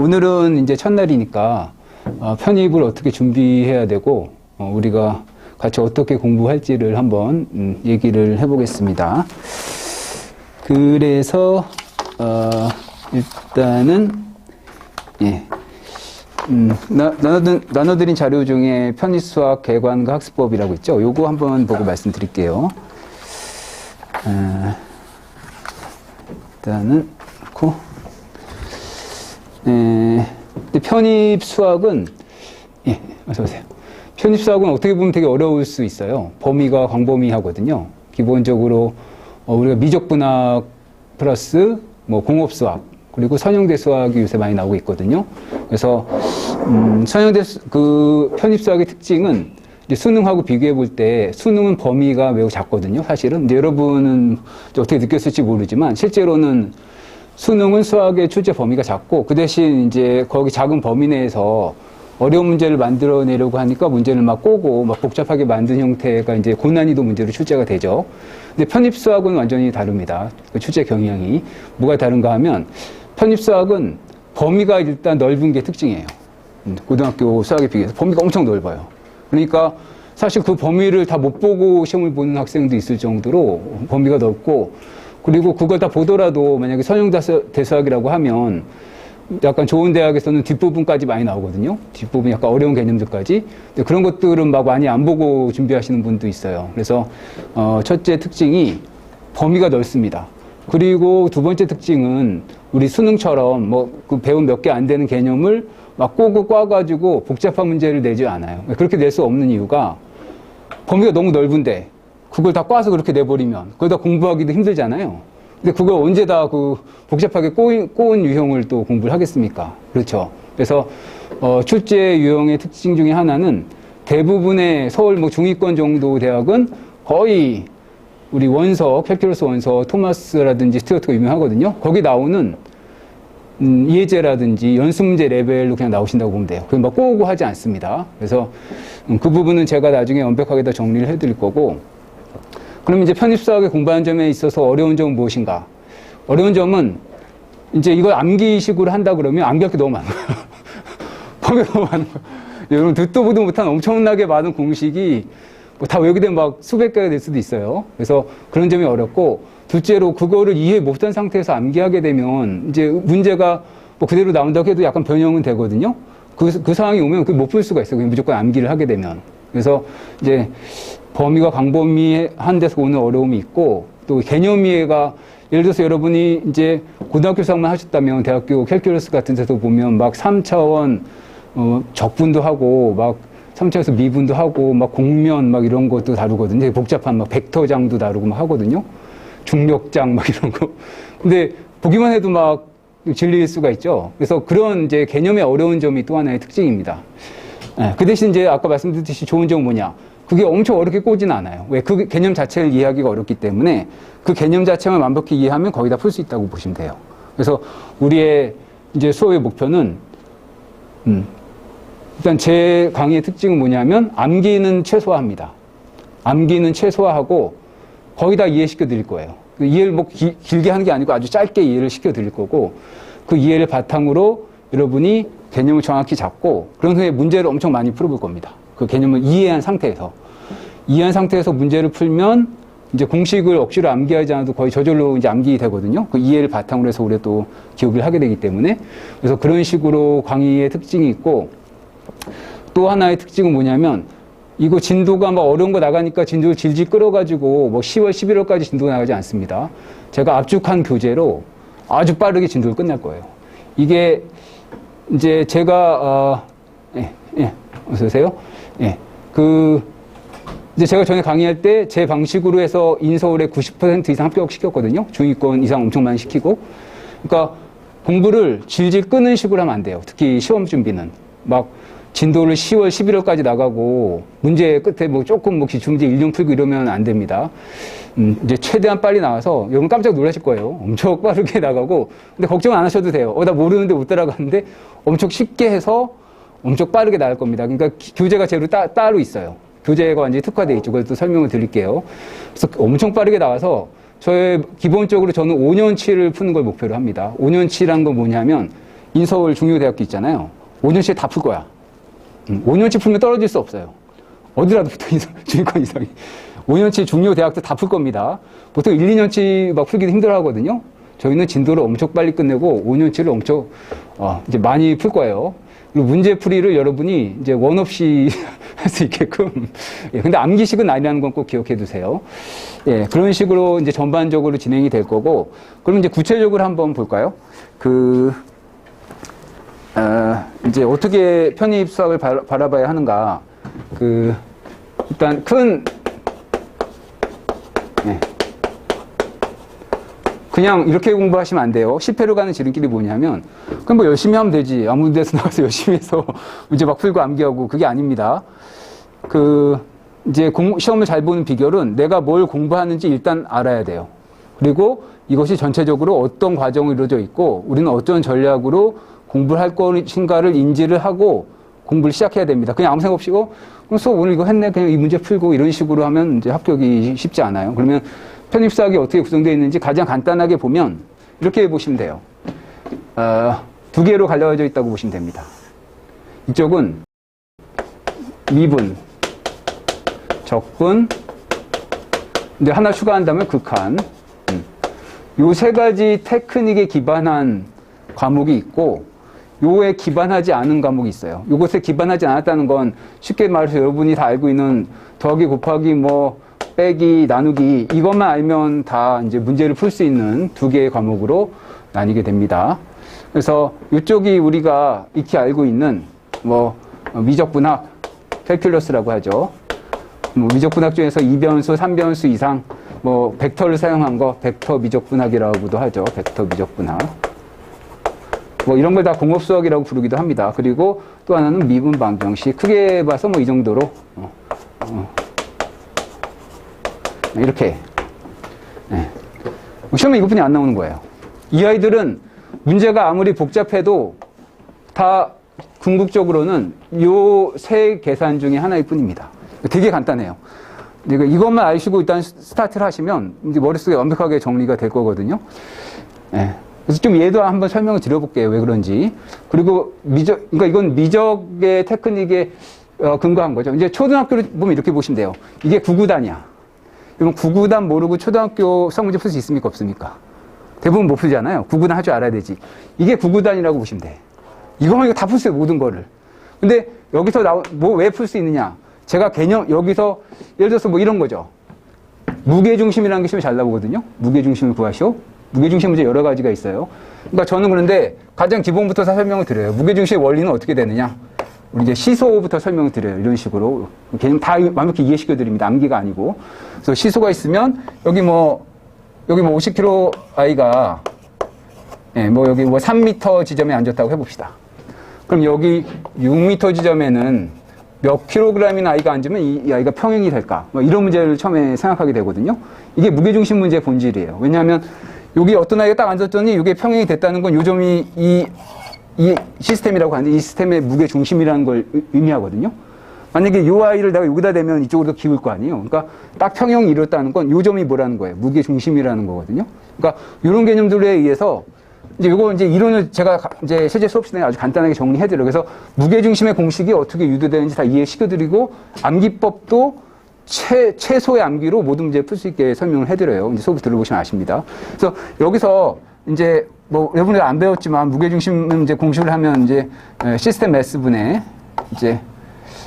오늘은 이제 첫날이니까 편입을 어떻게 준비해야 되고 우리가 같이 어떻게 공부할지를 한번 얘기를 해보겠습니다. 그래서 일단은 나눠드린 자료 중에 편입수학 개관과 학습법이라고 있죠. 요거 한번 보고 말씀드릴게요. 일단은 그렇고 근데 편입수학은 어서오세요. 편입수학은 어떻게 보면 되게 어려울 수 있어요. 범위가 광범위하거든요. 기본적으로 우리가 미적분학 플러스 뭐 공업수학 그리고 선형대 수학이 요새 많이 나오고 있거든요. 그래서 선형대 그 편입수학의 특징은 이제 수능하고 비교해 볼 때 수능은 범위가 매우 작거든요. 사실은 근데 여러분은 어떻게 느꼈을지 모르지만 실제로는 수능은 수학의 출제 범위가 작고 그 대신 이제 거기 작은 범위 내에서 어려운 문제를 만들어내려고 하니까 문제를 막 꼬고 막 복잡하게 만든 형태가 이제 고난이도 문제로 출제가 되죠. 근데 편입수학은 완전히 다릅니다. 그 출제 경향이. 뭐가 다른가 하면 편입수학은 범위가 일단 넓은 게 특징이에요. 고등학교 수학에 비해서 범위가 엄청 넓어요. 그러니까 사실 그 범위를 다 못 보고 시험을 보는 학생도 있을 정도로 범위가 넓고 그리고 그걸 다 보더라도 만약에 선형대수학이라고 하면 약간 좋은 대학에서는 뒷부분까지 많이 나오거든요. 뒷부분 약간 어려운 개념들까지. 근데 그런 것들은 막 많이 안 보고 준비하시는 분도 있어요. 그래서 첫째 특징이 범위가 넓습니다. 그리고 두 번째 특징은 우리 수능처럼 뭐 그 배운 몇 개 안 되는 개념을 막 꼬고 꽈가지고 복잡한 문제를 내지 않아요. 그렇게 낼 수 없는 이유가 범위가 너무 넓은데 그걸 다 꽈서 그렇게 내버리면 그걸 다 공부하기도 힘들잖아요. 근데 그걸 언제 다 그 복잡하게 꼬은 유형을 또 공부를 하겠습니까? 그렇죠. 그래서 출제 유형의 특징 중에 하나는 대부분의 서울 뭐 중위권 정도 대학은 거의 우리 원서, 캘큘러스 원서, 토마스라든지 스튜어트가 유명하거든요. 거기 나오는 이해제라든지 연습문제 레벨로 그냥 나오신다고 보면 돼요. 그건 막 꼬고 하지 않습니다. 그래서 그 부분은 제가 나중에 완벽하게 다 정리를 해드릴 거고 그럼 이제 편입수학에 공부하는 점에 있어서 어려운 점은 무엇인가? 어려운 점은 이제 이걸 암기식으로 한다 그러면 암기할 게 너무 많아요. 범위가 너무 많은 거예요. 여러분 듣도 보도 못한 엄청나게 많은 공식이 뭐 다 외우게 되면 막 수백 개가 될 수도 있어요. 그래서 그런 점이 어렵고 둘째로 그거를 이해 못한 상태에서 암기하게 되면 이제 문제가 뭐 그대로 나온다고 해도 약간 변형은 되거든요. 그 상황이 오면 못 풀 수가 있어요. 무조건 암기를 하게 되면. 그래서 이제 범위가 광범위한 데서 오는 어려움이 있고 또 개념 이해가 예를 들어서 여러분이 이제 고등학교 수학만 하셨다면 대학교 캘큘러스 같은 데서 보면 막 3차원 적분도 하고 막 3차원에서 미분도 하고 막 공면 막 이런 것도 다루거든요. 되게 복잡한 막 벡터장도 다루고 막 하거든요. 중력장 막 이런 거. 근데 보기만 해도 막 질릴 수가 있죠. 그래서 그런 이제 개념의 어려운 점이 또 하나의 특징입니다. 그 대신 이제 아까 말씀드렸듯이 좋은 점은 뭐냐? 그게 엄청 어렵게 꼬지는 않아요. 왜? 그 개념 자체를 이해하기가 어렵기 때문에 그 개념 자체만 완벽히 이해하면 거의 다 풀 수 있다고 보시면 돼요. 그래서 우리의 이제 수업의 목표는, 일단 제 강의의 특징은 뭐냐면 암기는 최소화합니다. 암기는 최소화하고 거의 다 이해시켜 드릴 거예요. 이해를 뭐 길게 하는 게 아니고 아주 짧게 이해를 시켜 드릴 거고 그 이해를 바탕으로 여러분이 개념을 정확히 잡고 그런 후에 문제를 엄청 많이 풀어볼 겁니다. 그 개념을 이해한 상태에서 문제를 풀면 이제 공식을 억지로 암기하지 않아도 거의 저절로 이제 암기 되거든요. 그 이해를 바탕으로 해서 우리가 또 기억을 하게 되기 때문에 그래서 그런 식으로 강의의 특징이 있고 또 하나의 특징은 뭐냐면 이거 진도가 막 어려운 거 나가니까 진도를 질질 끌어가지고 뭐 10월, 11월까지 진도가 나가지 않습니다. 제가 압축한 교재로 아주 빠르게 진도를 끝낼 거예요. 이게 이제 제가 어서 오세요. 이제 제가 전에 강의할 때 제 방식으로 해서 인서울에 90% 이상 합격시켰거든요. 중위권 이상 엄청 많이 시키고. 그러니까 공부를 질질 끄는 식으로 하면 안 돼요. 특히 시험 준비는. 막 진도를 10월, 11월까지 나가고 문제 끝에 뭐 조금 뭐 기출문제 1년 풀고 이러면 안 됩니다. 이제 최대한 빨리 나와서 여러분 깜짝 놀라실 거예요. 엄청 빠르게 나가고. 근데 걱정 안 하셔도 돼요. 나 모르는데 못 따라가는데 엄청 쉽게 해서 엄청 빠르게 나갈 겁니다. 그러니까 교재가 제로 따로 있어요. 교재가 완전히 특화되어 있죠. 그걸 또 설명을 드릴게요. 그래서 엄청 빠르게 나와서 기본적으로 저는 5년치를 푸는 걸 목표로 합니다. 5년치란 건 뭐냐면 인서울 중요대학교 있잖아요. 5년치에 다 풀 거야. 5년치 풀면 떨어질 수 없어요. 어디라도 붙어 중위권 이상이. 5년치 중요대학도 다 풀 겁니다. 보통 1, 2년치 막 풀기도 힘들어 하거든요. 저희는 진도를 엄청 빨리 끝내고 5년치를 엄청 이제 많이 풀 거예요. 그리고 문제풀이를 여러분이 이제 원 없이 할 수 있게끔. 예, 근데 암기식은 아니라는 건 꼭 기억해 두세요. 예, 그런 식으로 이제 전반적으로 진행이 될 거고, 그러면 이제 구체적으로 한번 볼까요? 이제 어떻게 편입 수학을 바라봐야 하는가. 일단 예. 그냥 이렇게 공부하시면 안 돼요. 실패로 가는 지름길이 뭐냐면, 그럼 뭐 열심히 하면 되지. 아무 데서 나가서 열심히 해서 문제 막 풀고 암기하고, 그게 아닙니다. 이제 시험을 잘 보는 비결은 내가 뭘 공부하는지 일단 알아야 돼요. 그리고 이것이 전체적으로 어떤 과정으로 이루어져 있고, 우리는 어떤 전략으로 공부를 할 것인가를 인지를 하고 공부를 시작해야 됩니다. 그냥 아무 생각 없이, 그럼 수업 오늘 이거 했네. 그냥 이 문제 풀고 이런 식으로 하면 이제 합격이 쉽지 않아요. 그러면 편입수학이 어떻게 구성되어 있는지 가장 간단하게 보면 이렇게 보시면 돼요. 두 개로 갈려져 있다고 보시면 됩니다. 이쪽은 미분, 적분, 근데 하나 추가한다면 극한. 요 세 가지 테크닉에 기반한 과목이 있고, 요에 기반하지 않은 과목이 있어요. 요것에 기반하지 않았다는 건 쉽게 말해서 여러분이 다 알고 있는 더하기, 곱하기, 뭐 빼기, 나누기, 이것만 알면 다 이제 문제를 풀 수 있는 두 개의 과목으로 나뉘게 됩니다. 그래서 이쪽이 우리가 익히 알고 있는 뭐 미적분학, 캘큘러스라고 하죠. 뭐 미적분학 중에서 2변수, 3변수 이상 뭐 벡터를 사용한 거 벡터 미적분학이라고도 하죠. 벡터 미적분학. 뭐 이런 걸 다 공업수학이라고 부르기도 합니다. 그리고 또 하나는 미분 방정식. 크게 봐서 뭐 이 정도로 이렇게. 네. 시험에 이것뿐이 안 나오는 거예요. 이 아이들은 문제가 아무리 복잡해도 다 궁극적으로는 요 세 계산 중에 하나일 뿐입니다. 되게 간단해요. 이것만 아시고 일단 스타트를 하시면 이제 머릿속에 완벽하게 정리가 될 거거든요. 네. 그래서 좀 얘도 한번 설명을 드려볼게요. 왜 그런지. 그리고 그러니까 이건 미적의 테크닉에 근거한 거죠. 이제 초등학교를 보면 이렇게 보시면 돼요. 이게 9구단이야. 그러면 9구단 모르고 초등학교 수학 문제 풀 수 있습니까? 없습니까? 대부분 못 풀잖아요. 9구단 할 줄 알아야 되지. 이게 9구단이라고 보시면 돼. 이거 다 풀 수 있어요. 모든 거를. 근데 여기서 왜 풀 수 있느냐? 제가 여기서 예를 들어서 뭐 이런 거죠. 무게중심이라는 게 시험에 잘 나오거든요. 무게중심을 구하시오. 무게중심 문제 여러 가지가 있어요. 그러니까 저는 그런데 가장 기본부터 다 설명을 드려요. 무게중심의 원리는 어떻게 되느냐? 우리 이제 시소부터 설명을 드려요. 이런 식으로. 개념 다 완벽히 이해시켜 드립니다. 암기가 아니고. 그래서 시소가 있으면 여기 뭐 50kg 아이가 여기 3m 지점에 앉았다고 해봅시다. 그럼 여기 6m 지점에는 몇 킬로그램이나 아이가 앉으면 이 아이가 평행이 될까? 뭐 이런 문제를 처음에 생각하게 되거든요. 이게 무게중심 문제의 본질이에요. 왜냐하면 여기 어떤 아이가 딱 앉았더니 이게 평행이 됐다는 건 요 점이 이 시스템이라고 하는데 이 시스템의 무게중심이라는 걸 의미하거든요. 만약에 요 아이를 내가 여기다 대면 이쪽으로 기울 거 아니에요. 그러니까 딱 평형이 이뤘다는 건 요 점이 뭐라는 거예요. 무게중심이라는 거거든요. 그러니까 이런 개념들에 의해서 이제 요거 이제 이론을 제가 이제 실제 수업 시간에 아주 간단하게 정리해드려요. 그래서 무게중심의 공식이 어떻게 유도되는지 다 이해시켜드리고 암기법도 최소의 암기로 모든 문제 풀 수 있게 설명을 해드려요. 이제 수업 들어보시면 아십니다. 그래서 여기서 이제 뭐 여러분들 안 배웠지만 무게중심 이제 공식을 하면 이제 시스템 S분의 이제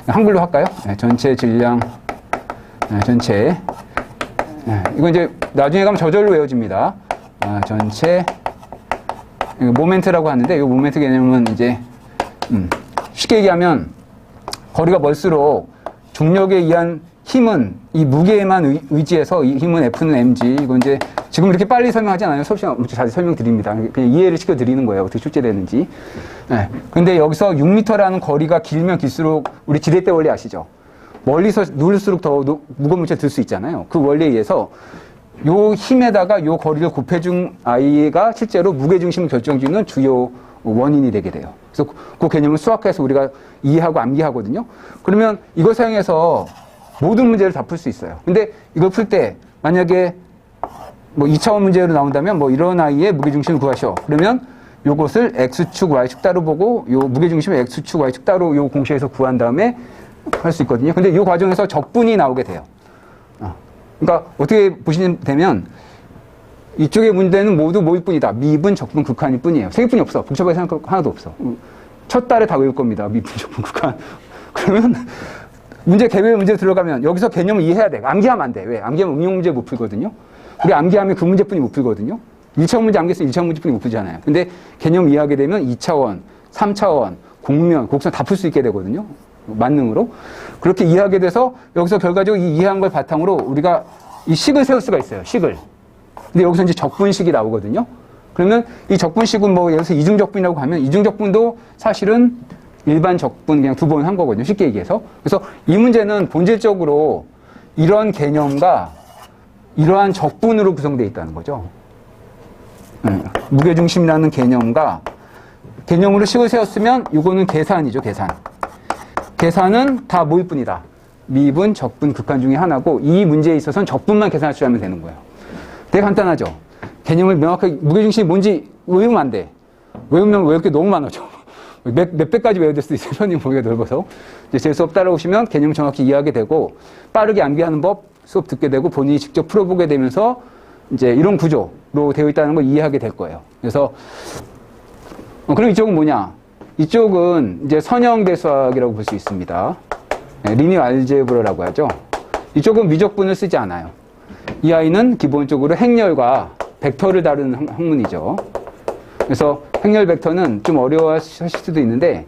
한글로 할까요? 전체 질량 전체 이거 이제 나중에 가면 저절로 외워집니다. 전체 모멘트라고 하는데 이 모멘트 개념은 이제 쉽게 얘기하면 거리가 멀수록 중력에 의한 힘은 이 무게에만 의지해서 이 힘은 F는 mg. 이거 이제 지금 이렇게 빨리 설명하지 않아요. 수업 시간 엄청 자세히 설명드립니다. 그냥 이해를 시켜드리는 거예요. 어떻게 출제되는지. 네. 근데 여기서 6m라는 거리가 길면 길수록 우리 지렛대 원리 아시죠? 멀리서 누를수록 더 무거운 물체 들 수 있잖아요. 그 원리에 의해서 요 힘에다가 요 거리를 곱해준 아이가 실제로 무게중심을 결정짓는 주요 원인이 되게 돼요. 그래서 그 개념을 수학해서 우리가 이해하고 암기하거든요. 그러면 이걸 사용해서 모든 문제를 다 풀 수 있어요. 근데 이걸 풀 때 만약에 뭐 2차원 문제로 나온다면 뭐 이런 아이의 무게중심을 구하셔. 그러면 요것을 x축, y축 따로 보고 요 무게중심을 x축, y축 따로 요 공식에서 구한 다음에 할 수 있거든요. 근데 이 과정에서 적분이 나오게 돼요. 그러니까 어떻게 보시면 되면 이쪽의 문제는 모두 뭐일 뿐이다. 미분, 적분, 극한일 뿐이에요. 세 개뿐이 없어. 복잡하게 생각할 거 하나도 없어. 첫 달에 다 외울 겁니다. 미분, 적분, 극한. 그러면 문제, 개별 문제 들어가면 여기서 개념을 이해해야 돼. 암기하면 안 돼. 왜? 암기하면 응용 문제 못 풀거든요. 우리 암기하면 그 문제뿐이 못 풀거든요. 1차원 문제 암기했으면 1차원 문제뿐이 못 풀잖아요. 근데 개념 이해하게 되면 2차원, 3차원, 곡면, 곡선 다 풀 수 있게 되거든요. 만능으로. 그렇게 이해하게 돼서 여기서 결과적으로 이 이해한 걸 바탕으로 우리가 이 식을 세울 수가 있어요. 식을. 근데 여기서 이제 적분식이 나오거든요. 그러면 이 적분식은 뭐 예를 들어서 이중적분이라고 하면 이중적분도 사실은 일반 적분 그냥 두 번 한 거거든요. 쉽게 얘기해서. 그래서 이 문제는 본질적으로 이런 개념과 이러한 적분으로 구성되어 있다는 거죠. 무게중심이라는 개념과 개념으로 식을 세웠으면 이거는 계산이죠. 계산. 계산은 다 뭐일 뿐이다. 미분, 적분, 극한 중에 하나고 이 문제에 있어서는 적분만 계산할 줄 알면 되는 거예요. 되게 간단하죠. 개념을 명확하게 무게중심이 뭔지 외우면 안 돼. 외우면 외울 게 너무 많아져. 몇 배까지 외워야 될 수도 있어요. 편입 보기가 넓어서. 이제 제 수업 따라오시면 개념을 정확히 이해하게 되고 빠르게 암기하는 법 수업 듣게 되고 본인이 직접 풀어보게 되면서 이제 이런 구조로 되어 있다는 걸 이해하게 될 거예요. 그래서 그럼 이쪽은 뭐냐? 이쪽은 이제 선형대수학이라고 볼 수 있습니다. 리니어 알제브라라고 하죠. 이쪽은 미적분을 쓰지 않아요. 이 아이는 기본적으로 행렬과 벡터를 다루는 학문이죠. 그래서 행렬 벡터는 좀 어려워하실 수도 있는데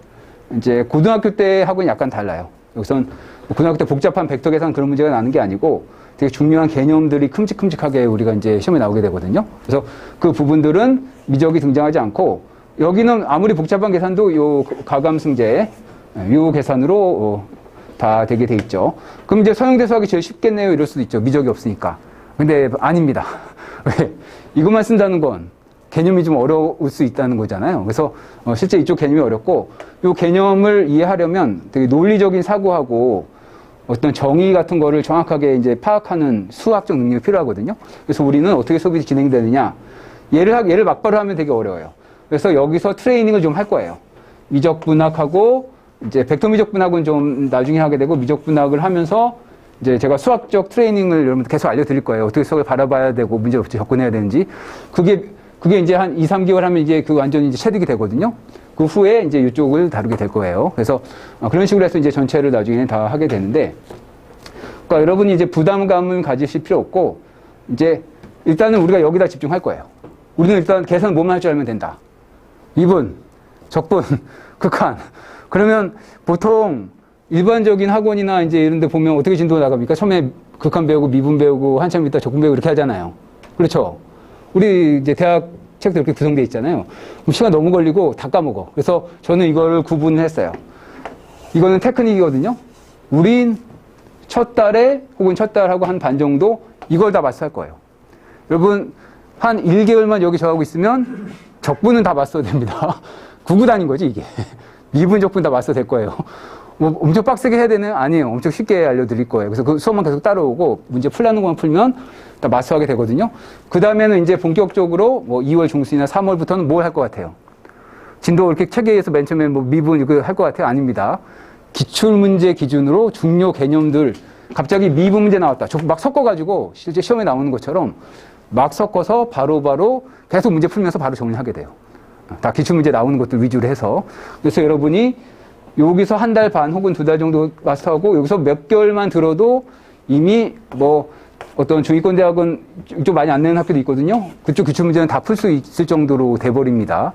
이제 고등학교 때 하고는 약간 달라요. 여기선 고등학교 때 복잡한 벡터 계산 그런 문제가 나는 게 아니고 되게 중요한 개념들이 큼직큼직하게 우리가 이제 시험에 나오게 되거든요. 그래서 그 부분들은 미적이 등장하지 않고 여기는 아무리 복잡한 계산도 요 가감승제 요 계산으로 다 되게 돼 있죠. 그럼 이제 선형대수학이 제일 쉽겠네요. 이럴 수도 있죠. 미적이 없으니까. 근데 아닙니다. 왜? 이것만 쓴다는 건 개념이 좀 어려울 수 있다는 거잖아요. 그래서 실제 이쪽 개념이 어렵고 이 개념을 이해하려면 되게 논리적인 사고하고 어떤 정의 같은 거를 정확하게 이제 파악하는 수학적 능력이 필요하거든요. 그래서 우리는 어떻게 수업이 진행되느냐. 얘를 막바로 하면 되게 어려워요. 그래서 여기서 트레이닝을 좀 할 거예요. 미적분학하고 이제 벡터 미적분학은 좀 나중에 하게 되고 미적분학을 하면서 이제 제가 수학적 트레이닝을 여러분들 계속 알려드릴 거예요. 어떻게 수학을 바라봐야 되고 문제를 어떻게 접근해야 되는지. 그게 이제 한 2, 3개월 하면 이제 그 완전히 이제 체득이 되거든요. 그 후에 이제 이쪽을 다루게 될 거예요. 그래서 그런 식으로 해서 이제 전체를 나중에 다 하게 되는데, 그러니까 여러분이 이제 부담감을 가지실 필요 없고, 이제 일단은 우리가 여기다 집중할 거예요. 우리는 일단 계산 뭐만 할 줄 알면 된다. 미분, 적분, 극한. 그러면 보통 일반적인 학원이나 이제 이런 데 보면 어떻게 진도가 나갑니까? 처음에 극한 배우고 미분 배우고 한참 있다 적분 배우고 이렇게 하잖아요. 그렇죠? 우리 이제 대학 책도 이렇게 구성되어 있잖아요. 그럼 시간 너무 걸리고 다 까먹어. 그래서 저는 이걸 구분을 했어요. 이거는 테크닉이거든요. 우린 첫 달에 혹은 첫 달하고 한 반 정도 이걸 다 마스터할 거예요. 여러분 한 1개월만 여기 저하고 있으면 적분은 다 마스터 됩니다. 구구단인 거지 이게. 미분 적분 다 마스터 될 거예요. 뭐 엄청 빡세게 해야 되는 아니에요. 엄청 쉽게 알려드릴 거예요. 그래서 그 수업만 계속 따라오고 문제 풀라는 것만 풀면 다 마스터하게 되거든요. 그 다음에는 이제 본격적으로 뭐 2월 중순이나 3월부터는 뭘 할 것 같아요? 진도 이렇게 체계에서 맨 처음에 뭐 미분 이거 할 것 같아요? 아닙니다. 기출문제 기준으로 중요 개념들 갑자기 미분 문제 나왔다. 막 섞어가지고 실제 시험에 나오는 것처럼 막 섞어서 바로바로 계속 문제 풀면서 바로 정리하게 돼요. 다 기출문제 나오는 것들 위주로 해서. 그래서 여러분이 여기서 한 달 반 혹은 2달 정도 마스터하고 여기서 몇 개월만 들어도 이미 뭐 어떤 중위권 대학은 좀 많이 안 내는 학교도 있거든요. 그쪽 기출문제는 다 풀 수 있을 정도로 돼버립니다.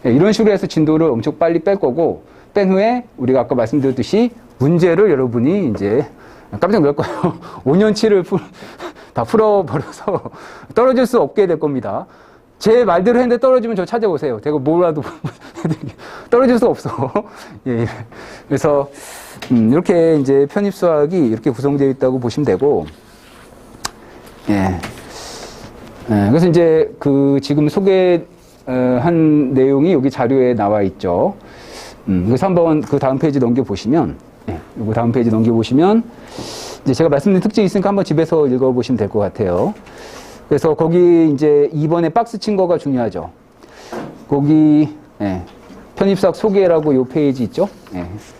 이런 식으로 해서 진도를 엄청 빨리 뺄 거고 뺀 후에 우리가 아까 말씀드렸듯이 문제를 여러분이 이제 깜짝 놀랄 거예요. 5년치를 다 풀어버려서 떨어질 수 없게 될 겁니다. 제 말대로 했는데 떨어지면 저 찾아오세요. 제가 뭐라도 떨어질 수 없어. 예. 그래서 이렇게 이제 편입 수학이 이렇게 구성되어 있다고 보시면 되고, 예. 그래서 이제 그 지금 소개한 내용이 여기 자료에 나와 있죠. 그래서 한번 그 다음 페이지 넘겨 보시면, 예. 요거 다음 페이지 넘겨 보시면 이제 제가 말씀드린 특징이 있으니까 한번 집에서 읽어 보시면 될 것 같아요. 그래서 거기 이제 2번에 박스 친 거가 중요하죠. 거기 편입사학 소개라고 요 페이지 있죠?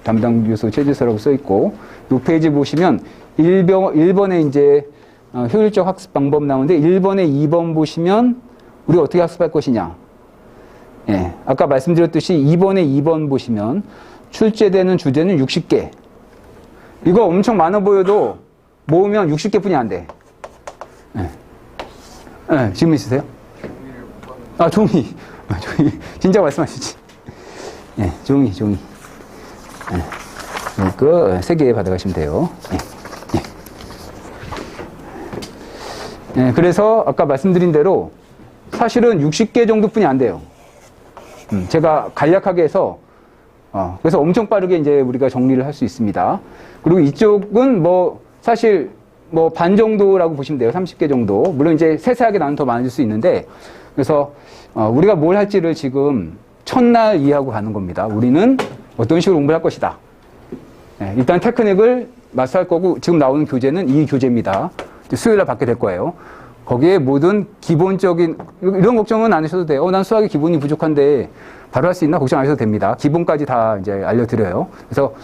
담당 요소 최지서라고 써 있고 요 페이지 보시면 1번에 이제 효율적 학습 방법 나오는데 1번에 2번 보시면 우리가 어떻게 학습할 것이냐. 아까 말씀드렸듯이 2번에 2번 보시면 출제되는 주제는 60개. 이거 엄청 많아 보여도 모으면 60개뿐이 안 돼. 질문 있으세요? 종이. 진짜 말씀하시지. 종이. 이거 3개 받아가시면 돼요. 그래서 아까 말씀드린 대로 사실은 60개 정도뿐이 안 돼요. 제가 간략하게 해서 그래서 엄청 빠르게 이제 우리가 정리를 할 수 있습니다. 그리고 이쪽은 뭐 사실 뭐 반 정도라고 보시면 돼요. 30개 정도. 물론 이제 세세하게 나는 더 많아질 수 있는데 그래서 우리가 뭘 할지를 지금 첫날 이해하고 가는 겁니다. 우리는 어떤 식으로 공부를 할 것이다. 일단 테크닉을 마스터할 거고 지금 나오는 교재는 이 교재입니다. 수요일날 받게 될 거예요. 거기에 모든 기본적인 이런 걱정은 안 하셔도 돼요. 난 수학의 기본이 부족한데 바로 할 수 있나 걱정 안 하셔도 됩니다. 기본까지 다 이제 알려드려요. 그래서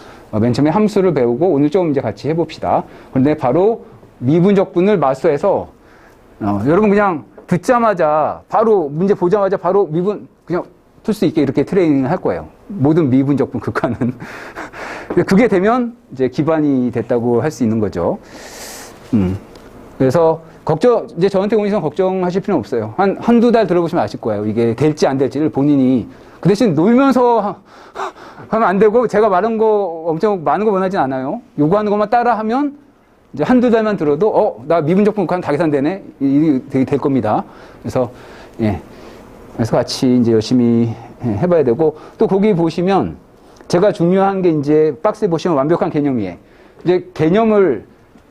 맨 처음에 함수를 배우고 오늘 좀 이제 같이 해봅시다. 그런데 바로 미분적분을 마스터해서 여러분 그냥 듣자마자 바로 문제 보자마자 바로 미분 그냥 풀 수 있게 이렇게 트레이닝을 할 거예요. 모든 미분적분 극한은. 그게 되면 이제 기반이 됐다고 할 수 있는 거죠. 그래서 이제 저한테 오는 이상 걱정하실 필요는 없어요. 한두 달 들어보시면 아실 거예요. 이게 될지 안 될지를 본인이. 그 대신 놀면서 하면 안 되고, 제가 말한 거 엄청 많은 거 원하진 않아요. 요구하는 것만 따라 하면, 이제 한두 달만 들어도, 나 미분적분 극한 다 계산되네? 이게 될 겁니다. 그래서, 그래서 같이 이제 열심히 해봐야 되고, 또 거기 보시면, 제가 중요한 게 이제 박스에 보시면 완벽한 개념이에요. 이제 개념을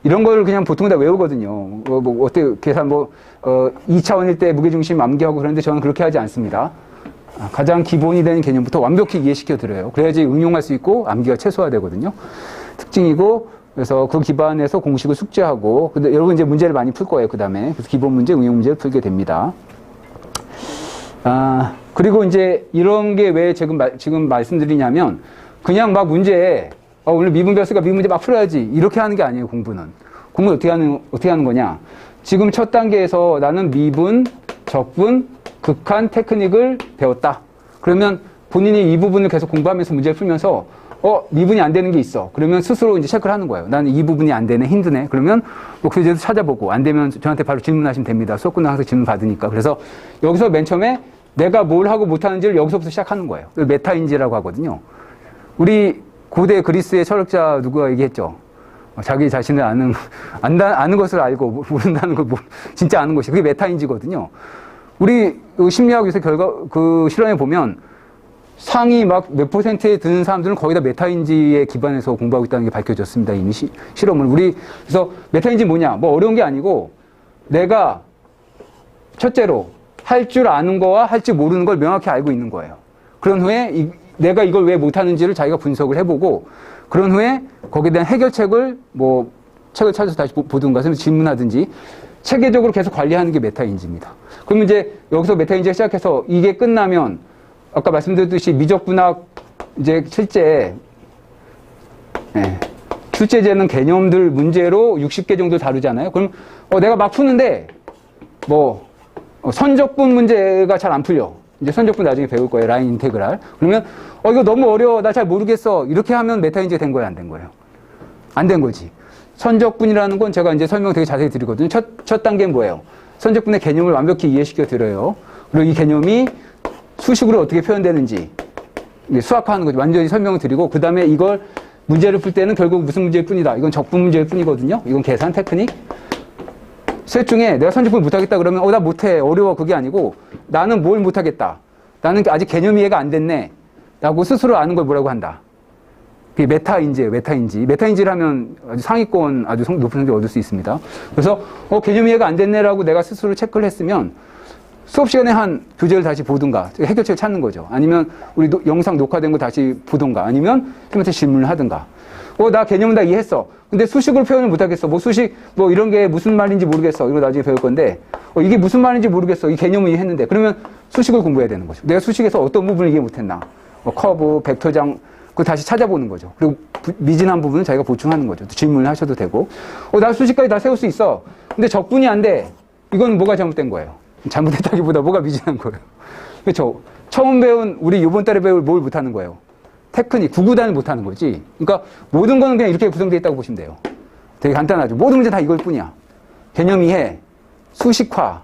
이런 걸 그냥 보통 다 외우거든요. 어떻게 계산 2차원일 때 무게중심 암기하고 그러는데 저는 그렇게 하지 않습니다. 가장 기본이 되는 개념부터 완벽히 이해시켜 드려요. 그래야지 응용할 수 있고 암기가 최소화되거든요. 특징이고 그래서 그 기반에서 공식을 숙제하고 근데 여러분 이제 문제를 많이 풀 거예요. 그다음에 그래서 기본 문제, 응용 문제를 풀게 됩니다. 그리고 이제 이런 게 왜 지금 말씀드리냐면 그냥 막 문제에 오늘 미분 배웠으니까 미분 문제 막 풀어야지 이렇게 하는 게 아니에요. 공부는 어떻게 하는 거냐. 지금 첫 단계에서 나는 미분, 적분, 극한 테크닉을 배웠다. 그러면 본인이 이 부분을 계속 공부하면서 문제를 풀면서 미분이 안 되는 게 있어. 그러면 스스로 이제 체크를 하는 거예요. 나는 이 부분이 안 되네, 힘드네. 그러면 뭐 교재도 찾아보고 안 되면 저한테 바로 질문하시면 됩니다. 수업 끝나고 항상 질문 받으니까. 그래서 여기서 맨 처음에 내가 뭘 하고 못 하는지를 여기서부터 시작하는 거예요. 메타인지라고 하거든요. 우리 고대 그리스의 철학자 누구가 얘기했죠? 자기 자신을 아는 것을 알고 모른다는 걸 진짜 아는 것이 그게 메타인지거든요. 우리 심리학 요새 실험에 보면 상위 막 몇 %에 드는 사람들은 거의 다 메타인지에 기반해서 공부하고 있다는 게 밝혀졌습니다. 이미 실험을. 그래서 메타인지 뭐냐? 뭐 어려운 게 아니고 내가 첫째로 할 줄 아는 거와 할 줄 모르는 걸 명확히 알고 있는 거예요. 그런 후에 내가 이걸 왜 못하는지를 자기가 분석을 해보고 그런 후에 거기에 대한 해결책을 책을 찾아서 다시 보든가 질문하든지 체계적으로 계속 관리하는 게 메타인지입니다. 그러면 이제 여기서 메타인지가 시작해서 이게 끝나면 아까 말씀드렸듯이 미적분학 이제 출제되는 개념들 문제로 60개 정도 다루잖아요. 그럼 내가 막 푸는데 선적분 문제가 잘 안 풀려. 이제 선적분 나중에 배울 거예요. 라인 인테그랄. 그러면 이거 너무 어려워. 나 잘 모르겠어. 이렇게 하면 메타인지가 된 거예요? 안 된 거예요? 안 된 거지. 선적분이라는 건 제가 이제 설명 되게 자세히 드리거든요. 첫 단계는 뭐예요? 선적분의 개념을 완벽히 이해시켜 드려요. 그리고 이 개념이 수식으로 어떻게 표현되는지 수학화하는 거죠. 완전히 설명을 드리고 그 다음에 이걸 문제를 풀 때는 결국 무슨 문제일 뿐이다. 이건 적분 문제일 뿐이거든요. 이건 계산 테크닉. 셋 중에 내가 선적분 못하겠다 그러면 나 못해. 어려워. 그게 아니고 나는 뭘 못하겠다. 나는 아직 개념 이해가 안 됐네. 라고 스스로 아는 걸 뭐라고 한다. 그게 메타인지예요. 메타인지를 하면 아주 상위권 아주 높은 성적 얻을 수 있습니다. 그래서 개념 이해가 안 됐네라고 내가 스스로 체크를 했으면 수업 시간에 한 교재를 다시 보든가 해결책을 찾는 거죠. 아니면 우리 영상 녹화된 거 다시 보든가 아니면 선생님한테 질문을 하든가. 나 개념은 다 이해했어. 근데 수식으로 표현을 못하겠어. 뭐 수식, 뭐 이런 게 무슨 말인지 모르겠어. 이거 나중에 배울 건데, 이게 무슨 말인지 모르겠어. 이 개념은 이해했는데. 그러면 수식을 공부해야 되는 거죠. 내가 수식에서 어떤 부분을 이해 못했나. 뭐 커브, 벡터장, 그거 다시 찾아보는 거죠. 그리고 미진한 부분은 자기가 보충하는 거죠. 질문을 하셔도 되고. 나 수식까지 다 세울 수 있어. 근데 적분이 안 돼. 이건 뭐가 잘못된 거예요? 잘못했다기보다 뭐가 미진한 거예요. 그렇죠. 처음 배운, 우리 이번 달에 배울 뭘 못하는 거예요? 테크닉, 구구단을 못하는 거지. 그러니까 모든 거는 그냥 이렇게 구성되어 있다고 보시면 돼요. 되게 간단하죠. 모든 문제 다 이걸 뿐이야. 개념 이해, 수식화,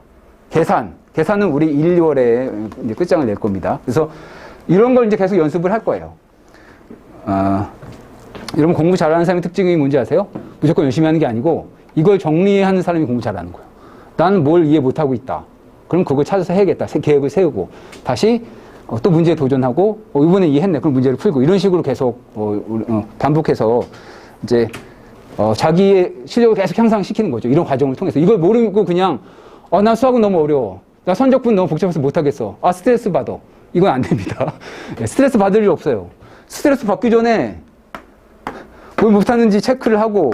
계산. 계산은 우리 1, 2월에 이제 끝장을 낼 겁니다. 그래서 이런 걸 이제 계속 연습을 할 거예요. 여러분 공부 잘하는 사람의 특징이 뭔지 아세요? 무조건 열심히 하는 게 아니고 이걸 정리하는 사람이 공부 잘하는 거예요. 나는 뭘 이해 못하고 있다. 그럼 그걸 찾아서 해야겠다. 계획을 세우고 다시 또 문제에 도전하고 이번에 이해했네. 그럼 문제를 풀고 이런 식으로 계속 반복해서 이제 자기의 실력을 계속 향상시키는 거죠. 이런 과정을 통해서. 이걸 모르고 그냥 나 수학은 너무 어려워. 나 선적분 너무 복잡해서 못하겠어. 스트레스 받아. 이건 안 됩니다. 스트레스 받을 일 없어요. 스트레스 받기 전에 뭘 못하는지 체크를 하고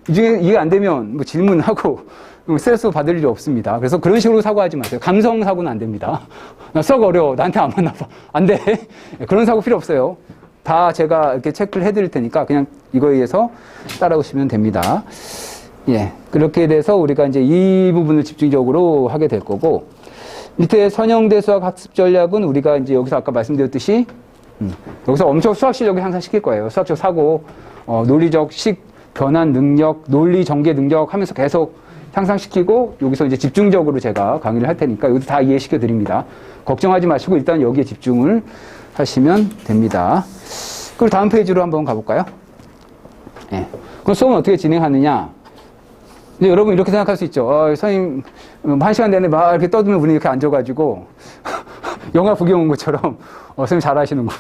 이 중에 이해 안 되면 뭐 질문하고 스트레스 받을 일이 없습니다. 그래서 그런 식으로 사고하지 마세요. 감성 사고는 안 됩니다. 나 수학 어려워. 나한테 안 맞나 봐. 안 돼. 그런 사고 필요 없어요. 다 제가 이렇게 체크를 해드릴 테니까 그냥 이거에 의해서 따라오시면 됩니다. 예. 그렇게 돼서 우리가 이제 이 부분을 집중적으로 하게 될 거고, 밑에 선형대 수학 학습 전략은 우리가 이제 여기서 아까 말씀드렸듯이, 여기서 엄청 수학 실력을 향상시킬 거예요. 수학적 사고, 논리적 식, 변환 능력, 논리 전개 능력 하면서 계속 향상시키고, 여기서 이제 집중적으로 제가 강의를 할 테니까 여기도 다 이해시켜 드립니다. 걱정하지 마시고 일단 여기에 집중을 하시면 됩니다. 그리고 다음 페이지로 한번 가볼까요? 예. 그럼 수업은 어떻게 진행하느냐? 이제 여러분 이렇게 생각할 수 있죠. 선생님, 1시간 내내 막 이렇게 떠들면 우리 이렇게 앉아가지고, 영화 구경 온 것처럼, 선생님 잘하시는구만.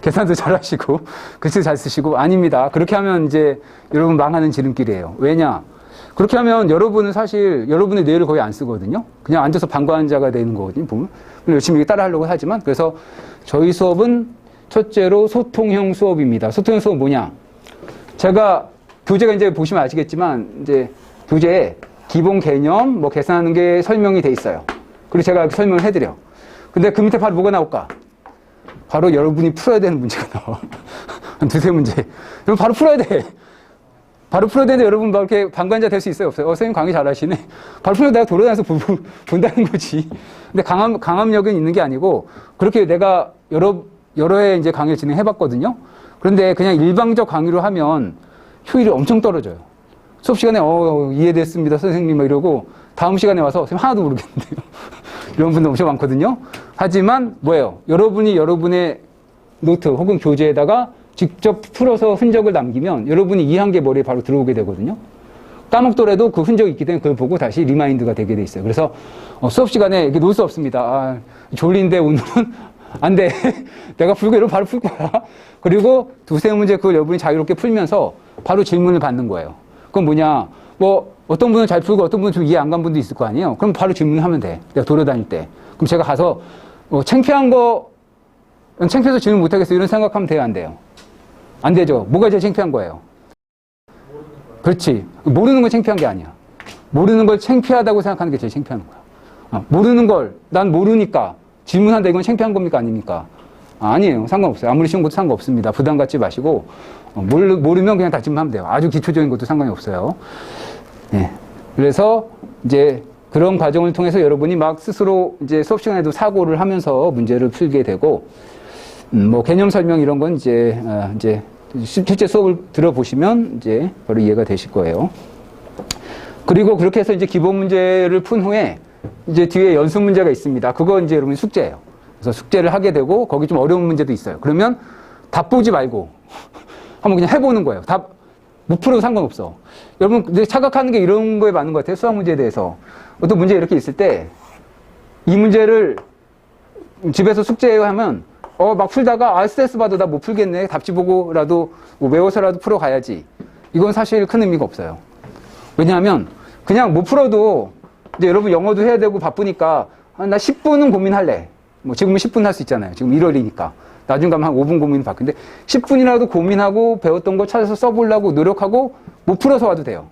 계산도 잘하시고, 글씨도 잘 쓰시고, 아닙니다. 그렇게 하면 이제 여러분 망하는 지름길이에요. 왜냐? 그렇게 하면 여러분은 사실 여러분의 뇌를 거의 안 쓰거든요. 그냥 앉아서 방관자가 되는 거거든요. 보면. 열심히 따라 하려고 하지만, 그래서 저희 수업은 첫째로 소통형 수업입니다. 소통형 수업은 뭐냐? 제가 교재가 이제 보시면 아시겠지만, 이제 교재에 기본 개념, 뭐 계산하는 게 설명이 돼 있어요. 그리고 제가 이렇게 설명을 해드려. 근데 그 밑에 바로 뭐가 나올까? 바로 여러분이 풀어야 되는 문제가 나와. 한 두세 문제. 여러분 바로 풀어야 돼. 바로 풀어야 되는데 여러분 막 이렇게 방관자 될 수 있어요? 없어요? 선생님 강의 잘하시네. 바로 풀면 내가 돌아다녀서 본다는 거지. 근데 강압력은 있는 게 아니고, 그렇게 내가 여러 해 이제 강의를 진행해봤거든요. 그런데 그냥 일방적 강의로 하면 효율이 엄청 떨어져요. 수업 시간에 이해됐습니다 선생님 막 이러고 다음 시간에 와서 선생님 하나도 모르겠는데요. 이런 분들 엄청 많거든요. 하지만 뭐예요? 여러분이 여러분의 노트 혹은 교재에다가 직접 풀어서 흔적을 남기면 여러분이 이해한 게 머리에 바로 들어오게 되거든요. 까먹더라도 그 흔적이 있기 때문에 그걸 보고 다시 리마인드가 되게 돼 있어요. 그래서 수업 시간에 이렇게 놀 수 없습니다. 졸린데 오늘은 안 돼. 내가 풀고 이러면 바로 풀 거야. 그리고 두세 문제 그걸 여러분이 자유롭게 풀면서 바로 질문을 받는 거예요. 그건 뭐냐? 뭐 어떤 분은 잘 풀고 어떤 분은 좀 이해 안 간 분도 있을 거 아니에요. 그럼 바로 질문하면 돼. 내가 돌아다닐 때. 그럼 제가 가서 창피한 거 창피해서 질문 못 하겠어 이런 생각하면 돼요, 안 돼요? 안 되죠. 뭐가 제일 창피한 거예요? 그렇지. 모르는 건 창피한 게 아니야. 모르는 걸 창피하다고 생각하는 게 제일 창피한 거야. 모르는 걸 난 모르니까 질문한다 이건 창피한 겁니까 아닙니까? 아니에요. 상관없어요. 아무리 쉬운 것도 상관없습니다. 부담 갖지 마시고 모르면 그냥 다 질문하면 돼요. 아주 기초적인 것도 상관이 없어요. 네. 그래서 이제 그런 과정을 통해서 여러분이 막 스스로 이제 수업 시간에도 사고를 하면서 문제를 풀게 되고, 뭐 개념 설명 이런 건 이제 실제 수업을 들어보시면 이제 바로 이해가 되실 거예요. 그리고 그렇게 해서 이제 기본 문제를 푼 후에 이제 뒤에 연습 문제가 있습니다. 그거 이제 여러분 숙제예요. 그래서 숙제를 하게 되고 거기 좀 어려운 문제도 있어요. 그러면 답 보지 말고 한번 그냥 해보는 거예요. 답 못 풀어도 상관없어. 여러분 이제 착각하는 게 이런 거에 많은 것 같아요. 수학 문제에 대해서. 어떤 문제 이렇게 있을 때 이 문제를 집에서 숙제하면 막 풀다가 스트레스 받아 나 못 풀겠네. 답지 보고라도 뭐 외워서라도 풀어 가야지. 이건 사실 큰 의미가 없어요. 왜냐하면 그냥 못 풀어도 이제 여러분 영어도 해야 되고 바쁘니까 나 10분은 고민할래. 뭐 지금은 10분 할 수 있잖아요. 지금 1월이니까. 나중 가면 한 5분 고민이 바뀌는데 10분이라도 고민하고 배웠던 거 찾아서 써보려고 노력하고 못 풀어서 와도 돼요.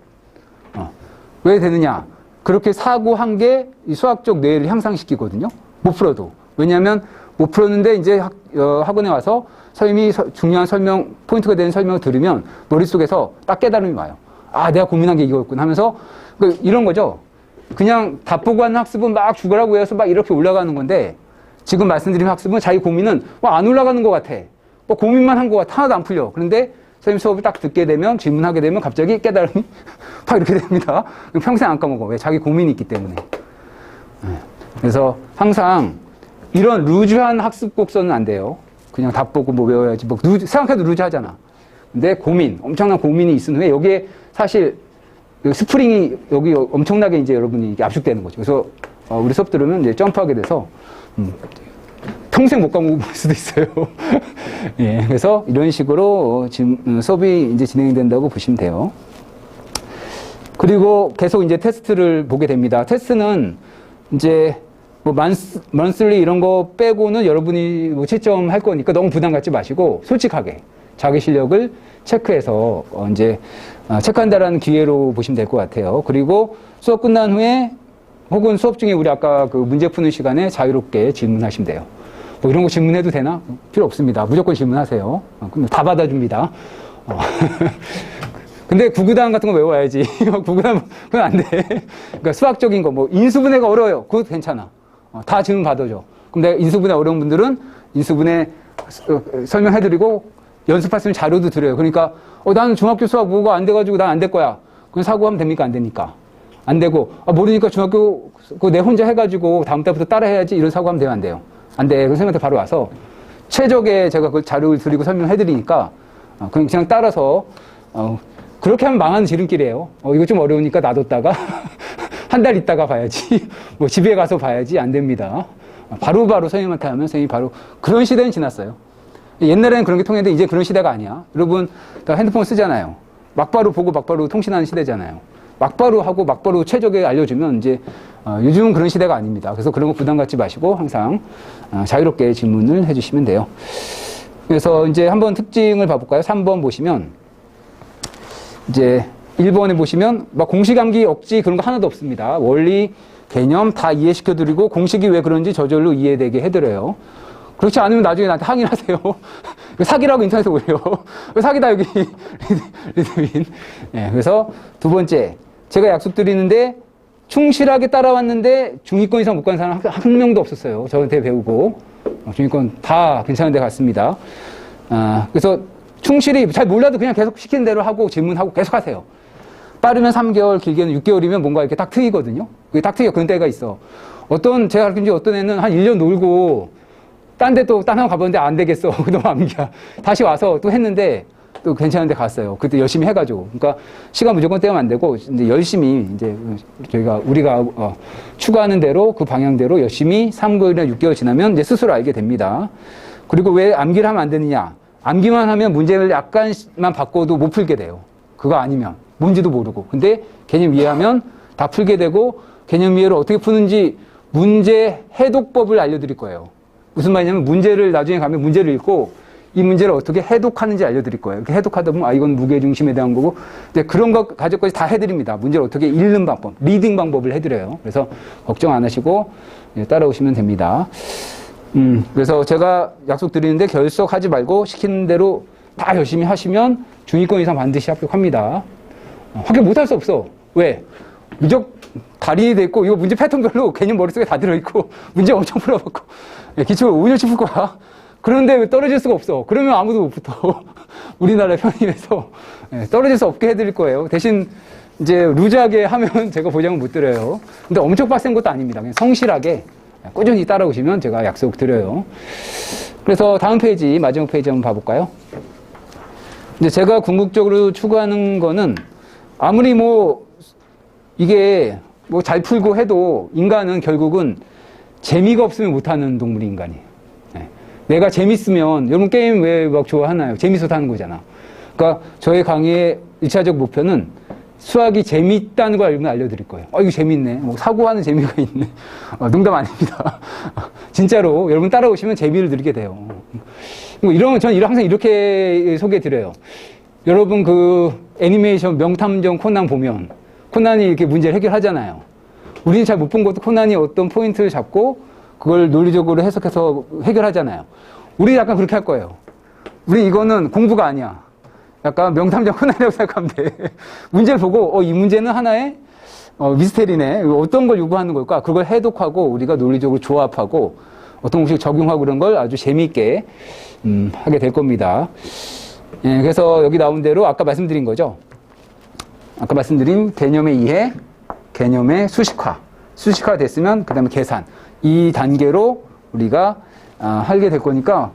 왜 되느냐? 그렇게 사고한 게 이 수학적 뇌를 향상시키거든요. 못 풀어도. 왜냐하면 못 풀었는데 이제 학원에 와서 선생님이 중요한 설명, 포인트가 되는 설명을 들으면 머릿속에서 딱 깨달음이 와요. 아, 내가 고민한 게 이거였구나 하면서 이런 거죠. 그냥 답 보고 하는 학습은 막 죽으라고 해서 막 이렇게 올라가는 건데 지금 말씀드린 학습은 자기 고민은 안 올라가는 것 같아. 뭐 고민만 한 것 같아. 하나도 안 풀려. 그런데 선생님 수업을 딱 듣게 되면 질문하게 되면 갑자기 깨달음이 막 이렇게 됩니다. 평생 안 까먹어. 왜? 자기 고민이 있기 때문에. 그래서 항상 이런 루즈한 학습 곡선은 안 돼요. 그냥 답 보고 뭐 외워야지. 뭐 생각해도 루즈하잖아. 근데 엄청난 고민이 있은 후에 여기에 사실 스프링이 여기 엄청나게 이제 여러분이 이게 압축되는 거죠. 그래서 우리 수업 들으면 이제 점프하게 돼서 평생 못 까먹을 수도 있어요. 예, 그래서 이런 식으로 지금 수업이 이제 진행이 된다고 보시면 돼요. 그리고 계속 이제 테스트를 보게 됩니다. 테스트는 이제 뭐 monthly 이런 거 빼고는 여러분이 뭐 채점할 거니까 너무 부담 갖지 마시고 솔직하게 자기 실력을 체크해서 이제 체크한다라는 기회로 보시면 될 것 같아요. 그리고 수업 끝난 후에 혹은 수업 중에 우리 아까 그 문제 푸는 시간에 자유롭게 질문하시면 돼요. 뭐 이런 거 질문해도 되나? 필요 없습니다. 무조건 질문하세요. 그럼 다 받아줍니다. 근데 구구단 같은 거 외워야지. 구구단 그건 안 돼. 그러니까 수학적인 거 뭐 인수분해가 어려워요. 그것도 괜찮아. 다 질문 받아줘. 그럼 내가 인수분해 어려운 분들은 인수분해 설명해드리고 연습할 수 있는 자료도 드려요. 그러니까 나는 중학교 수학 뭐가 안 돼가지고 난 안 될 거야. 그럼 사고하면 됩니까? 안 되니까. 안 되고 모르니까 중학교 그거 내 혼자 해가지고 다음 달부터 따라 해야지 이런 사고하면 돼요? 안 돼요? 안 돼. 그 선생님한테 바로 와서 최적의 제가 그 자료를 드리고 설명해드리니까 그냥 따라서 그렇게 하면 망하는 지름길이에요. 이거 좀 어려우니까 놔뒀다가 한 달 있다가 봐야지. 뭐 집에 가서 봐야지. 안 됩니다. 바로바로 선생님한테 하면 선생님이 바로 그런 시대는 지났어요. 옛날에는 그런 게 통했는데 이제 그런 시대가 아니야. 여러분 다 핸드폰 쓰잖아요. 막바로 보고 막바로 통신하는 시대잖아요. 막바로 하고 막바로 최적에 알려주면 이제 요즘은 그런 시대가 아닙니다. 그래서 그런 거 부담 갖지 마시고 항상 자유롭게 질문을 해주시면 돼요. 그래서 이제 한번 특징을 봐볼까요? 3번 보시면 이제 1번에 보시면 막 공식 암기 억지 그런 거 하나도 없습니다. 원리, 개념 다 이해시켜드리고 공식이 왜 그런지 저절로 이해되게 해드려요. 그렇지 않으면 나중에 나한테 항의하세요. 사기라고 인터넷에 올려. 사기다 여기 리드민. 네, 그래서 두 번째 제가 약속드리는데 충실하게 따라왔는데 중위권 이상 못 간 사람 한 명도 없었어요. 저한테 배우고 중위권 다 괜찮은 데 갔습니다. 그래서 충실히 잘 몰라도 그냥 계속 시키는 대로 하고 질문하고 계속 하세요. 빠르면 3개월, 길게는 6개월이면 뭔가 이렇게 딱 트이거든요. 그게 딱 트이가 그런 때가 있어. 제가 가르친 지 어떤 애는 한 1년 놀고 딴 데 또 딴 학원 가봤는데 안 되겠어. 너무 암기야. 다시 와서 또 했는데 또 괜찮은 데 갔어요. 그때 열심히 해가지고. 그러니까 시간 무조건 떼면 안 되고 이제 열심히 이제 우리가 추구하는 대로 그 방향대로 열심히 3개월이나 6개월 지나면 이제 스스로 알게 됩니다. 그리고 왜 암기를 하면 안 되느냐? 암기만 하면 문제를 약간만 바꿔도 못 풀게 돼요. 그거 아니면 뭔지도 모르고. 근데 개념 이해하면 다 풀게 되고 개념 이해를 어떻게 푸는지 문제 해독법을 알려드릴 거예요. 무슨 말이냐면 문제를 나중에 가면 문제를 읽고 이 문제를 어떻게 해독하는지 알려드릴 거예요. 이렇게 해독하다 보면 이건 무게중심에 대한 거고 그런 것 가지고까지 다 해드립니다. 문제를 어떻게 읽는 방법, 리딩 방법을 해드려요. 그래서 걱정 안 하시고 따라오시면 됩니다. 그래서 제가 약속드리는데 결석하지 말고 시키는 대로 다 열심히 하시면 중위권 이상 반드시 합격합니다. 합격 못할 수 없어. 왜? 달인이 돼 있고 이거 문제 패턴별로 개념 머릿속에 다 들어있고 문제 엄청 풀어봤고 기출 5년치 풀 거야. 그런데 왜 떨어질 수가 없어? 그러면 아무도 못 붙어. 우리나라 편입에서 떨어질 수 없게 해드릴 거예요. 대신 이제 루즈하게 하면 제가 보장은 못 드려요. 근데 엄청 빡센 것도 아닙니다. 그냥 성실하게 꾸준히 따라오시면 제가 약속 드려요. 그래서 다음 페이지, 마지막 페이지 한번 봐볼까요? 근데 제가 궁극적으로 추구하는 거는 아무리 이게 잘 풀고 해도 인간은 결국은 재미가 없으면 못하는 동물이 인간이에요. 내가 재밌으면, 여러분 게임 왜 막 좋아하나요? 재밌어서 하는 거잖아. 그러니까 저의 강의의 1차적 목표는 수학이 재밌다는 걸 여러분 알려드릴 거예요. 이거 재밌네. 사고하는 재미가 있네. 농담 아닙니다. 진짜로 여러분 따라오시면 재미를 느끼게 돼요. 저는 항상 이렇게 소개해 드려요. 여러분 그 애니메이션 명탐정 코난 보면 코난이 이렇게 문제를 해결하잖아요. 우리는 잘 못 본 것도 코난이 어떤 포인트를 잡고 그걸 논리적으로 해석해서 해결하잖아요. 우리 약간 그렇게 할 거예요. 우리 이거는 공부가 아니야. 약간 명탐정 코난이라고 생각하면 돼. 문제를 보고 이 문제는 하나의 미스테리네. 어떤 걸 요구하는 걸까? 그걸 해독하고 우리가 논리적으로 조합하고 어떤 공식 적용하고 그런 걸 아주 재미있게 하게 될 겁니다. 예, 그래서 여기 나온 대로 아까 말씀드린 거죠. 아까 말씀드린 개념의 이해, 개념의 수식화. 수식화 됐으면 그 다음에 계산. 이 단계로 우리가 하게 될 거니까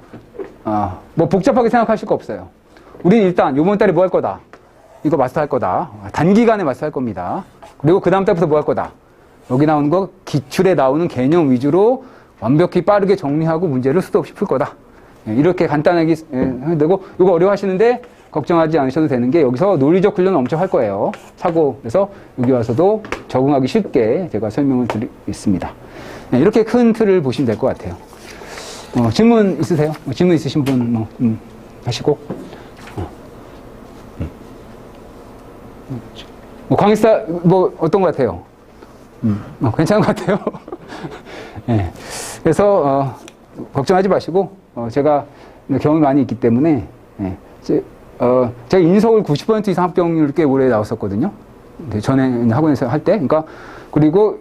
뭐 복잡하게 생각하실 거 없어요. 우리는 일단 이번 달에 뭐 할 거다. 이거 마스터할 거다. 단기간에 마스터할 겁니다. 그리고 그 다음 달부터 뭐 할 거다. 여기 나오는 거 기출에 나오는 개념 위주로 완벽히 빠르게 정리하고 문제를 수도 없이 풀 거다. 이렇게 간단하게 되고 이거 어려워하시는데 걱정하지 않으셔도 되는 게 여기서 논리적 훈련을 엄청 할 거예요. 사고. 그래서 여기 와서도 적응하기 쉽게 제가 설명을 드리겠습니다. 이렇게 큰 틀을 보시면 될 것 같아요. 질문 있으세요? 질문 있으신 분 하시고. 강의사 어떤 것 같아요? 괜찮은 것 같아요. 네. 그래서 걱정하지 마시고 제가 경험이 많이 있기 때문에 제가 인서울 90% 이상 합격률 꽤 오래 나왔었거든요. 전에 학원에서 할 때. 그러니까 그리고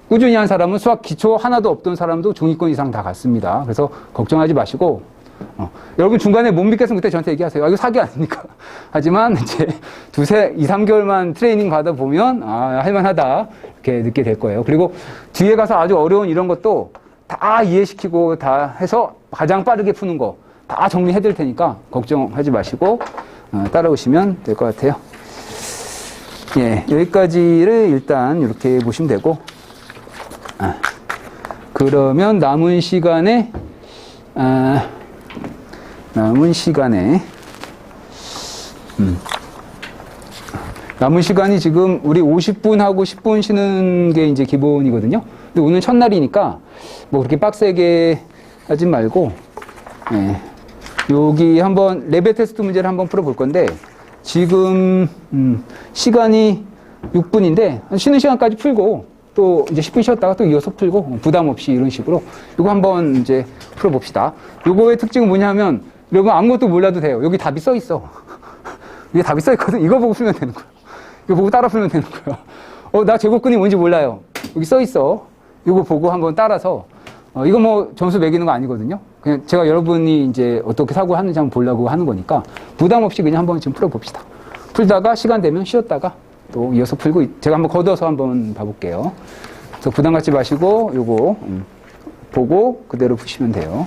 꾸준히 한 사람은 수학 기초 하나도 없던 사람도 중위권 이상 다 갔습니다. 그래서 걱정하지 마시고 여러분 중간에 못 믿겠으면 그때 저한테 얘기하세요. 이거 사기 아닙니까? 하지만 이제 2, 3개월만 트레이닝 받아 보면 할만하다 이렇게 느끼게 될 거예요. 그리고 뒤에 가서 아주 어려운 이런 것도 다 이해시키고 다 해서 가장 빠르게 푸는 거 다 정리해 드릴 테니까 걱정하지 마시고 따라오시면 될 것 같아요. 예, 여기까지를 일단 이렇게 보시면 되고 그러면 남은 시간에 남은 시간이 지금 우리 50분 하고 10분 쉬는 게 이제 기본이거든요. 근데 오늘 첫날이니까 뭐 그렇게 빡세게 하지 말고, 여기 한번 레벨 테스트 문제를 한번 풀어볼 건데, 지금, 시간이 6분인데, 쉬는 시간까지 풀고, 또 이제 10분 쉬었다가 또 이어서 풀고, 부담 없이 이런 식으로, 이거 한번 이제 풀어봅시다. 요거의 특징은 뭐냐면, 여러분 아무것도 몰라도 돼요. 여기 답이 써 있어. 이게 답이 써 있거든. 이거 보고 풀면 되는 거야. 이거 보고 따라 풀면 되는 거야. 나 제곱근이 뭔지 몰라요. 여기 써 있어. 이거 보고 한번 따라서, 이거 뭐 점수 매기는 거 아니거든요. 그냥 제가 여러분이 이제 어떻게 사고하는지 한번 보려고 하는 거니까 부담 없이 그냥 한번 지금 풀어봅시다. 풀다가 시간 되면 쉬었다가 또 이어서 풀고, 제가 한번 걷어서 한번 봐볼게요. 그래서 부담 갖지 마시고, 요거, 보고 그대로 푸시면 돼요.